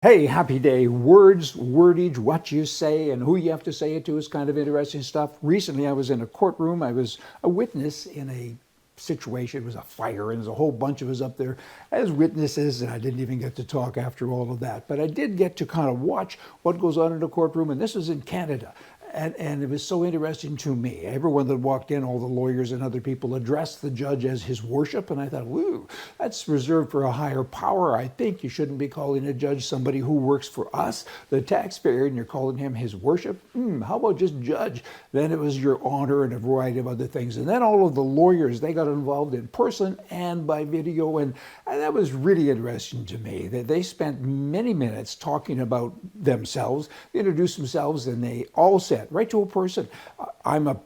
Hey, happy day. Words, wordage, what you say, and who you have to say it to is kind of interesting stuff. Recently, I was in a courtroom. I was a witness in a situation. It was a fire, and there's a whole bunch of us up there as witnesses, and I didn't even get to talk after all of that. But I did get to kind of watch what goes on in a courtroom, and this was in Canada. And it was so interesting to me. Everyone that walked in, all the lawyers and other people, addressed the judge as his worship. And I thought, woo, that's reserved for a higher power. I think you shouldn't be calling a judge somebody who works for us, the taxpayer, and you're calling him his worship. How about just judge? Then it was your honor and a variety of other things. And then all of the lawyers, they got involved in person and by video. And that was really interesting to me. They spent many minutes talking about themselves, they introduced themselves, and they all said, right to a person, I'm a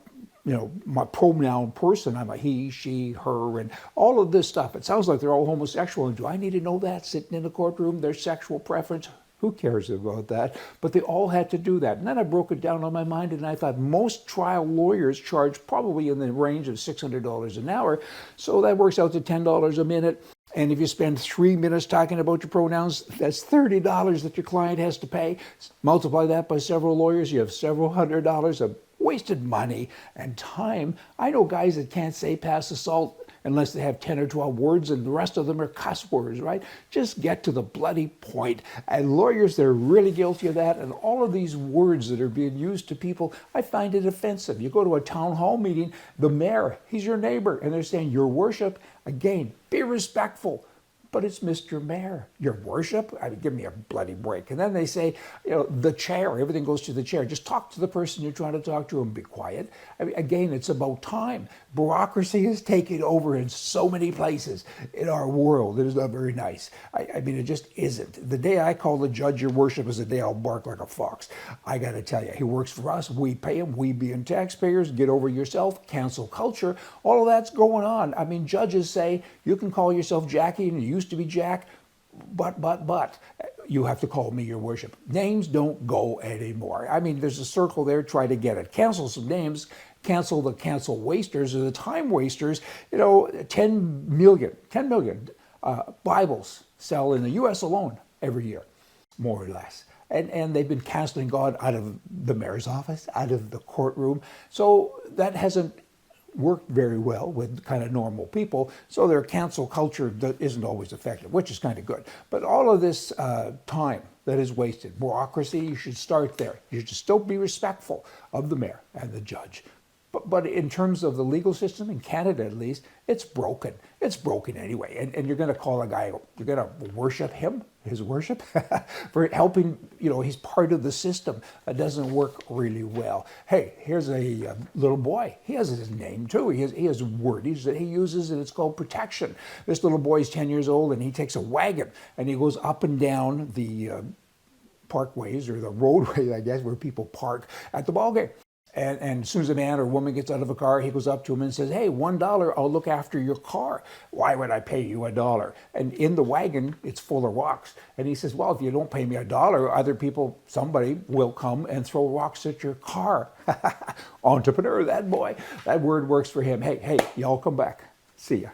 my pronoun person. I'm a he, she, her, and all of this stuff. It sounds like they're all homosexual. And do I need to know that sitting in the courtroom, their sexual preference? Who cares about that? But they all had to do that. And then I broke it down on my mind, and I thought most trial lawyers charge probably in the range of $600 an hour. So that works out to $10 a minute. And if you spend 3 minutes talking about your pronouns, that's $30 that your client has to pay. Multiply that by several lawyers, you have several $100s of wasted money and time. I know guys that can't say pass the salt unless they have 10 or 12 words, and the rest of them are cuss words, right? Just get to the bloody point. And lawyers, they're really guilty of that. And all of these words that are being used to people, I find it offensive. You go to a town hall meeting, the mayor, he's your neighbor, and they're saying, your worship. Again, be respectful. But it's Mr. Mayor, your worship? I mean, give me a bloody break. And then they say, the chair, everything goes to the chair. Just talk to the person you're trying to talk to and be quiet. I mean, again, it's about time. Bureaucracy is taking over in so many places in our world. It is not very nice. I mean, it just isn't. The day I call the judge your worship is the day I'll bark like a fox. I got to tell you, he works for us. We pay him. We being taxpayers. Get over yourself. Cancel culture. All of that's going on. I mean, judges say you can call yourself Jackie and you used to be Jack, but you have to call me your worship. Names don't go anymore. I mean, there's a circle there, try to get it. Cancel some names, cancel the cancel wasters or the time wasters. 10 million Bibles sell in the US alone every year, more or less. And they've been canceling God out of the mayor's office, out of the courtroom. So that hasn't worked very well with kind of normal people, so their cancel culture isn't always effective, which is kind of good. But all of this time that is wasted, bureaucracy, you should start there. You should still be respectful of the mayor and the judge. But in terms of the legal system, in Canada at least, it's broken. It's broken anyway. And you're going to call a guy, you're going to worship him, his worship, for helping, he's part of the system. That doesn't work really well. Hey, here's a little boy. He has his name too. He has wordage that he uses, and it's called protection. This little boy's 10 years old, and he takes a wagon, and he goes up and down the parkways, or the roadways, I guess, where people park at the ball game. And as soon as a man or woman gets out of a car, he goes up to him and says, hey, $1, I'll look after your car. Why would I pay you $1? And in the wagon, it's full of rocks. And he says, well, if you don't pay me $1, other people, somebody will come and throw rocks at your car. Entrepreneur, that boy. That word works for him. Hey, y'all come back. See ya.